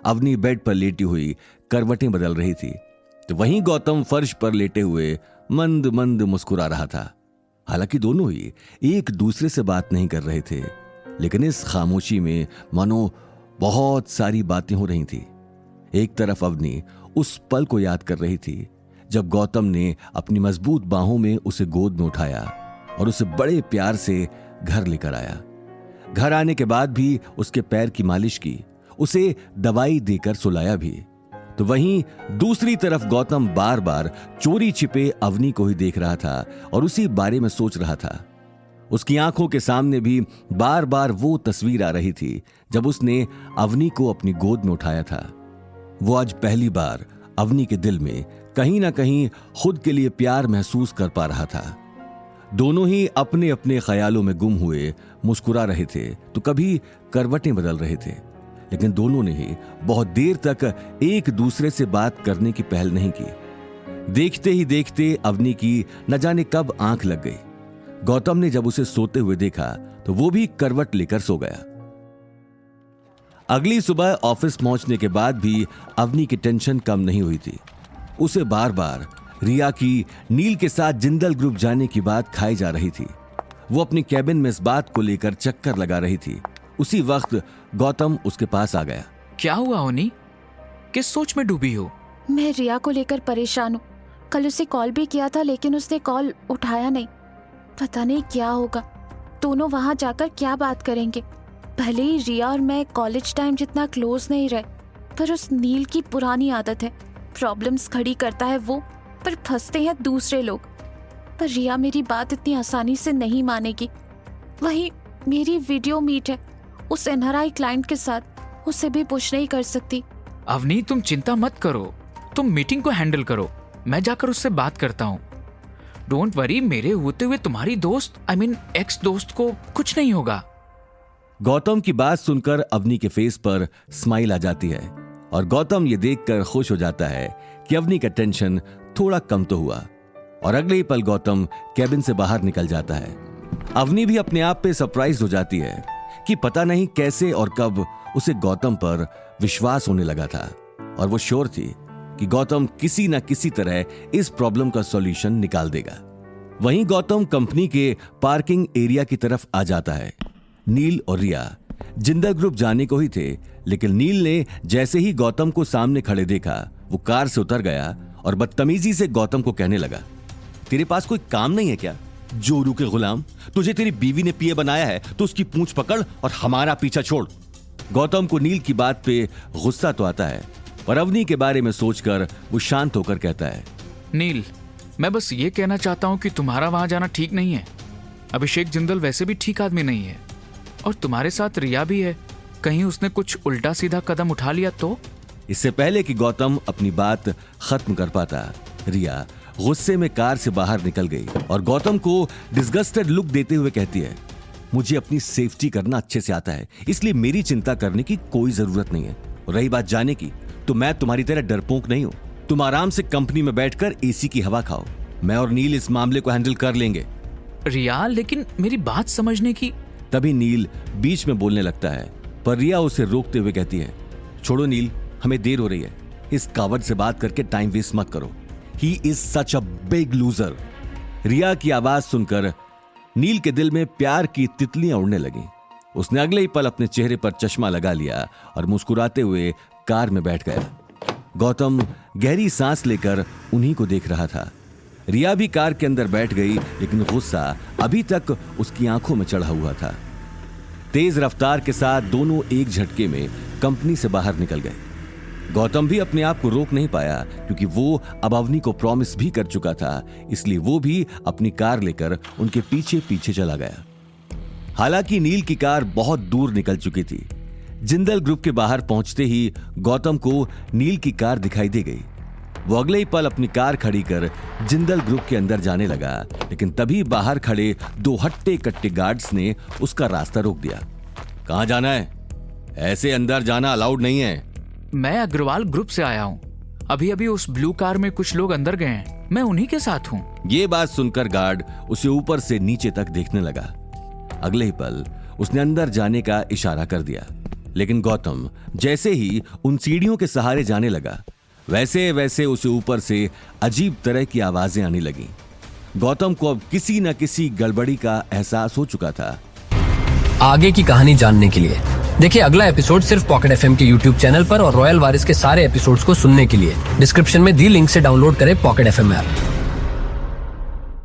Avani bed पर लेटी हुई करवटें बदल रही थी, तो वहीं गौतम फर्श पर लेटे हुए मंद मंद मुस्कुरा रहा था। हालांकि दोनों ही एक दूसरे से बात नहीं कर रहे थे, लेकिन इस खामोशी में मानो बहुत सारी बातें हो रही थी। एक तरफ अवनी उस पल को याद कर रही थी जब गौतम ने अपनी मजबूत बाहों में उसे गोद में उठाया और उसे बड़े प्यार से घर लेकर आया। घर आने के बाद भी उसके पैर की मालिश की, उसे दवाई देकर सुलाया भी। तो वहीं दूसरी तरफ गौतम बार बार चोरी छिपे अवनी को ही देख रहा था और उसी बारे में सोच रहा था। उसकी आंखों के सामने भी बार बार वो तस्वीर आ रही थी जब उसने अवनी को अपनी गोद में उठाया था। वो आज पहली बार अवनी के दिल में कहीं ना कहीं खुद के लिए प्यार महसूस कर पा रहा था। दोनों ही अपने अपने ख्यालों में गुम हुए मुस्कुरा रहे थे, तो कभी करवटें बदल रहे थे, लेकिन दोनों ने ही बहुत देर तक एक दूसरे से बात करने की पहल नहीं की। देखते ही देखते अवनी की न जाने कब आंख लग गई। गौतम ने जब उसे सोते हुए देखा तो वो भी करवट लेकर सो गया। अगली सुबह ऑफिस पहुंचने के बाद भी अवनी की टेंशन कम नहीं हुई थी। उसे बार बार रिया की नील के साथ जिंदल ग्रुप जाने की बात खाई जा रही थी। वो अपनी कैबिन में इस बात को लेकर चक्कर लगा रही थी। उसी वक्त गौतम उसके पास आ गया। क्या हुआ ओनी? किस सोच में डूबी हो? मैं रिया को लेकर परेशान हूँ। कल उसे कॉल भी किया था लेकिन उसने कॉल उठाया नहीं। पता नहीं क्या होगा। दोनों वहाँ जाकर क्या बात करेंगे। भले ही रिया और मैं कॉलेज टाइम जितना क्लोज नहीं रहे, पर उस नील की पुरानी आदत है, प्रॉब्लम्स खड़ी करता है वो, पर फंसते हैं दूसरे लोग। पर रिया मेरी बात इतनी आसानी से नहीं मानेगी। वही मेरी वीडियो मीट है उस एनआरआई क्लाइंट के साथ, उसे भी पुश नहीं कर सकती। अवनी तुम चिंता मत करो, तुम मीटिंग को हैंडल करो, मैं जाकर उससे बात करता हूँ। डोंट वरी, मेरे होते हुए तुम्हारी दोस्त एक्स दोस्त को कुछ नहीं होगा। गौतम की बात सुनकर अवनी के फेस पर स्माइल आ जाती है और गौतम ये देखकर खुश हो जाता है कि अवनी का टेंशन थोड़ा कम तो हुआ। और अगले ही पल गौतम कैबिन से बाहर निकल जाता है। अवनी भी अपने आप पे सरप्राइज हो जाती है कि पता नहीं कैसे और कब उसे गौतम पर विश्वास होने लगा था, और वो श्योर थी कि गौतम किसी न किसी तरह इस प्रॉब्लम का सॉल्यूशन निकाल देगा। वहीं गौतम कंपनी के पार्किंग एरिया की तरफ आ जाता है। नील और रिया जिंदल ग्रुप जाने को ही थे, लेकिन नील ने जैसे ही गौतम को सामने खड़े देखा, वो कार से उतर गया और बदतमीजी से गौतम को कहने लगा, तेरे पास कोई काम नहीं है क्या? जोरू के गुलाम, तुझे तेरी बीवी ने पीए बनाया है तो उसकी पूंछ पकड़ और हमारा पीछा छोड़। गौतम को नील की बात पे गुस्सा तो आता है, पर अवनी के बारे में सोचकर वो शांत होकर कहता है, नील, मैं बस ये कहना चाहता हूँ कि तुम्हारा वहां जाना ठीक नहीं है। अभिषेक जिंदल वैसे भी ठीक आदमी नहीं है, और तुम्हारे साथ रिया भी है। कहीं उसने कुछ उल्टा सीधा कदम उठा लिया तो? इससे पहले कि गौतम अपनी बात खत्म कर पाता, रिया गुस्से में कार से बाहर निकल गई और गौतम को डिस्गस्टेड लुक देते हुए कहती है, मुझे अपनी सेफ्टी करना अच्छे से आता है, इसलिए मेरी चिंता करने की कोई जरूरत नहीं है। और रही बात जाने की, तो मैं तुम्हारी तरह डरपोक नहीं हूं। तुम आराम से कंपनी में बैठकर एसी की हवा खाओ, मैं और नील इस मामले को हैंडल कर लेंगे। रिया, लेकिन मेरी बात समझने की। तभी नील बीच में बोलने लगता है, पर रिया उसे रोकते हुए कहती है, छोड़ो नील, हमें देर हो रही है। इस कावड़ से बात करके टाइम वेस्ट मत करो। He is such a big loser. Riya की आवाज सुनकर नील के दिल में प्यार की तितलियां उड़ने लगी। उसने अगले ही पल अपने चेहरे पर चश्मा लगा लिया और मुस्कुराते हुए कार में बैठ गया। गौतम गहरी सांस लेकर उन्हीं को देख रहा था। रिया भी कार के अंदर बैठ गई, लेकिन गुस्सा अभी तक उसकी आंखों में चढ़ा हुआ था। तेज रफ्तार के साथ दोनों एक झटके में कंपनी से बाहर निकल गए। गौतम भी अपने आप को रोक नहीं पाया, क्योंकि वो अब अवनी को प्रॉमिस भी कर चुका था, इसलिए वो भी अपनी कार लेकर उनके पीछे पीछे चला गया। हालांकि नील की कार बहुत दूर निकल चुकी थी। जिंदल ग्रुप के बाहर पहुंचते ही गौतम को नील की कार दिखाई दे गई। वो अगले ही पल अपनी कार खड़ी कर जिंदल ग्रुप के अंदर जाने लगा, लेकिन तभी बाहर खड़े दो हट्टे कट्टे गार्ड्स ने उसका रास्ता रोक दिया। कहां जाना है? ऐसे अंदर जाना अलाउड नहीं है। मैं अग्रवाल ग्रुप से आया हूँ। अभी अभी उस ब्लू कार में कुछ लोग अंदर गए हैं, मैं उन्हीं के साथ हूँ। ये बात सुनकर गार्ड उसे ऊपर से नीचे तक देखने लगा। अगले ही पल उसने अंदर जाने का इशारा कर दिया, लेकिन गौतम जैसे ही उन सीढ़ियों के सहारे जाने लगा, वैसे वैसे उसे ऊपर से अजीब तरह की आवाजें आने लगीं। गौतम को अब किसी न किसी गड़बड़ी का एहसास हो चुका था। आगे की कहानी जानने के लिए देखिए अगला एपिसोड सिर्फ पॉकेट एफएम के यूट्यूब चैनल पर, और रॉयल वारिस के सारे एपिसोड्स को सुनने के लिए डिस्क्रिप्शन में दी लिंक से डाउनलोड करें पॉकेट एफएम ऐप।